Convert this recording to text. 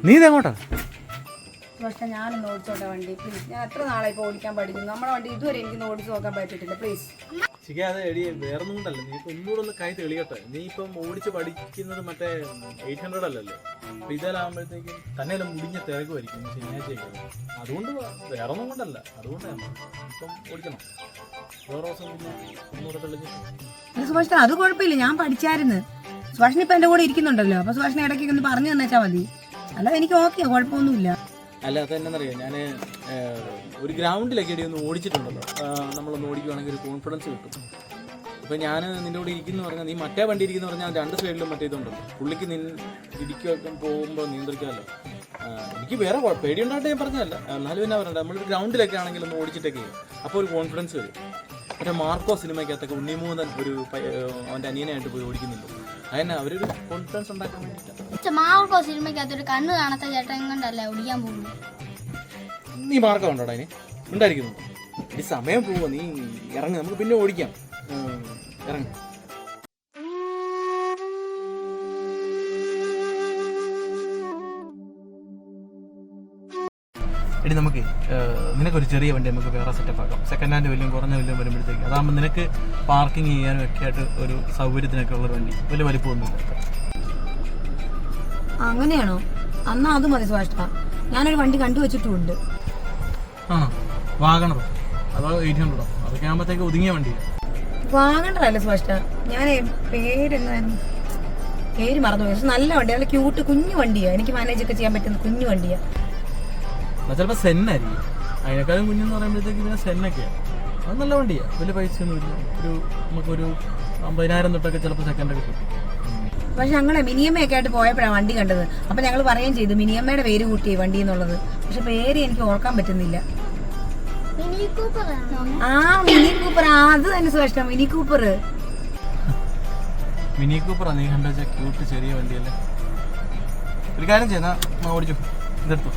നീ ഇതെങ്ങോട്ടാ? പക്ഷേ ഞാനൊന്ന് ഓടിച്ചോട്ടെ വണ്ടി പ്ലീസ്. ഞാൻ എത്ര നാളെ ഇപ്പോൾ ഓടിക്കാൻ പഠിക്കുന്നു. നമ്മുടെ വണ്ടി ഇതുവരെ എനിക്കൊന്ന് ഓടിച്ച് നോക്കാൻ പറ്റിയിട്ടില്ല പ്ലീസ്. ശരിയാതെ എടി വേറൊന്നും കൊണ്ടല്ല, നീ ഇപ്പം ഒന്നുകൂടെ ഒന്ന് കൈ തെളിയട്ടെ. നീ ഇപ്പം ഓടിച്ച് പഠിക്കുന്നത് മറ്റേ 800 അല്ലല്ലോ. അപ്പം ഇതാകുമ്പോഴത്തേക്കും തന്നെയല്ല മുടിഞ്ഞ തിരക്കുമായിരിക്കും ശനിയാഴ്ചയൊക്കെ. അതുകൊണ്ട് വേറൊന്നും കൊണ്ടല്ല, അതുകൊണ്ടാണ് ഇപ്പം ഓടിക്കണം. വേറെ ദിവസം പിന്നെ ഒന്നുകൂടെ തെളിഞ്ഞ്. സുഭാഷ് അത് കുഴപ്പമില്ല, ഞാൻ പഠിച്ചായിരുന്നു. സുഭാഷിന് ഇപ്പം എൻ്റെ കൂടെ ഇരിക്കുന്നുണ്ടല്ലോ, അപ്പോൾ സുഭാഷിനെ ഇടയ്ക്ക് ഒന്ന് പറഞ്ഞു തന്നേച്ചാൽ മതി. അല്ല എനിക്ക് ഓക്കെ, കുഴപ്പമൊന്നുമില്ല. അല്ല അതെന്നറിയാം, ഞാൻ ഒരു ഗ്രൗണ്ടിലൊക്കെ ഇടി ഒന്ന് ഓടിച്ചിട്ടുണ്ടല്ലോ. നമ്മളൊന്ന് ഓടിക്കുവാണെങ്കിൽ ഒരു കോൺഫിഡൻസ് കിട്ടും. ഇപ്പം ഞാൻ നിൻ്റെ കൂടെ ഇരിക്കുന്നു പറഞ്ഞാൽ, നീ മറ്റേ വണ്ടി ഇരിക്കുന്നു പറഞ്ഞാൽ രണ്ട് സൈഡിലും മറ്റേ ഇതുണ്ടല്ലോ. പുള്ളിക്ക് ഇരിക്കുകയൊക്കെ പോകുമ്പോൾ നിയന്ത്രിക്കാമല്ലോ. എനിക്ക് വേറെ പേടിയുണ്ടായിട്ട് ഞാൻ പറഞ്ഞതല്ല, എന്നാലും എന്നാ പറയണ്ട, നമ്മളൊരു ഗ്രൗണ്ടിലൊക്കെ ആണെങ്കിൽ ഒന്ന് ഓടിച്ചിട്ടൊക്കെ അപ്പോൾ ഒരു കോൺഫിഡൻസ് വരും. മറ്റേ മാർക്കോ സിനിമയ്ക്കകത്തൊക്കെ ഉണ്ണിമൂന്നൻ ഒരു അവൻ്റെ അനിയനായിട്ട് പോയി ഓടിക്കുന്നില്ല. അതിനെ അവരൊരു കോൺഫിഡൻസ് ഉണ്ടാക്കാൻ വേണ്ടിയിട്ടാണ്. മാർക്കോ സിനിമയ്ക്കകത്തൊരു കണ്ണ് കാണാത്ത ചേട്ടൻ കൊണ്ടല്ലേ ഓടിക്കാൻ പോകുന്നു. നീ മാർക്കം ഉണ്ടോടാ അതിന് ഉണ്ടായിരിക്കുന്നു? ഈ സമയം പോവോ, നീ ഇറങ്ങ്, നമുക്ക് പിന്നെ ഓടിക്കാം. ഇറങ്ങ്. എടി നമുക്ക് നിനക്കൊരു ചെറിയ വണ്ടി നമുക്ക് വേറെ സെറ്റപ്പ് ആക്കാം. സെക്കൻഡ് ഹാൻഡ് വലിയ കുറഞ്ഞ വലിയ വരുമ്പോഴത്തേക്ക് അതാകുമ്പോൾ നിനക്ക് പാർക്കിംഗ് ചെയ്യാനും ഒക്കെ ആയിട്ട് ഒരു സൗകര്യത്തിനൊക്കെ ഉള്ളൊരു വണ്ടി, വലിയ വലിപ്പമൊന്നുമില്ല. അങ്ങനെയാണോ? അന്നാ അത് മതി സുഭാഷ്. ഞാനൊരു വണ്ടി കണ്ടുവച്ചിട്ടുമുണ്ട്. ആണോ? വാഗണർ അതോ 800? അതൊക്കെ ആകുമ്പോഴത്തേക്ക് ഒതുങ്ങിയ വണ്ടി. വാഗണറല്ലേ സുഭാഷ്? ഞാൻ പേര് മറന്നു പോയി. നല്ല വണ്ടിയാണ്, നല്ല ക്യൂട്ട് കുഞ്ഞു വണ്ടിയാണ്. എനിക്ക് മാനേജ് ഒക്കെ ചെയ്യാൻ പറ്റുന്ന കുഞ്ഞു വണ്ടിയാണ്. ചിലപ്പോൾ സെന്നായിരിക്കും, അതിനേക്കാളും കുഞ്ഞെന്ന് പറയുമ്പോഴത്തേക്ക് പിന്നെ സെന്നൊക്കെയാണ്. അത് നല്ല വണ്ടിയാണ്, വലിയ പൈസയൊന്നുമില്ല. നമുക്കൊരു 50,000 തൊട്ടൊക്കെ ചിലപ്പോൾ സെക്കൻഡൊക്കെ കിട്ടും. പക്ഷെ ഞങ്ങളെ മിനിയമ്മയൊക്കെ ആയിട്ട് പോയപ്പോഴാണ് വണ്ടി കണ്ടത്. അപ്പൊ ഞങ്ങൾ പറയുകയും ചെയ്തു മിനിയമ്മയുടെ പേര് കൂട്ടി വണ്ടി എന്നുള്ളത്. പക്ഷെ പേര് എനിക്ക് ഓർക്കാൻ പറ്റുന്നില്ല. Mini Cooper. മിനി കൂപ്പർ, അത് തന്നെ സുഭാഷ്, മിനി കൂപ്പർ. മിനി കൂപ്പറാണ് നീ കണ്ടുവച്ചാൽ ക്യൂട്ട് ചെറിയ വണ്ടിയല്ലേ. ഒരു കാര്യം ചെയ്യുന്ന ഓടിച്ചു ഇതെടുത്തു.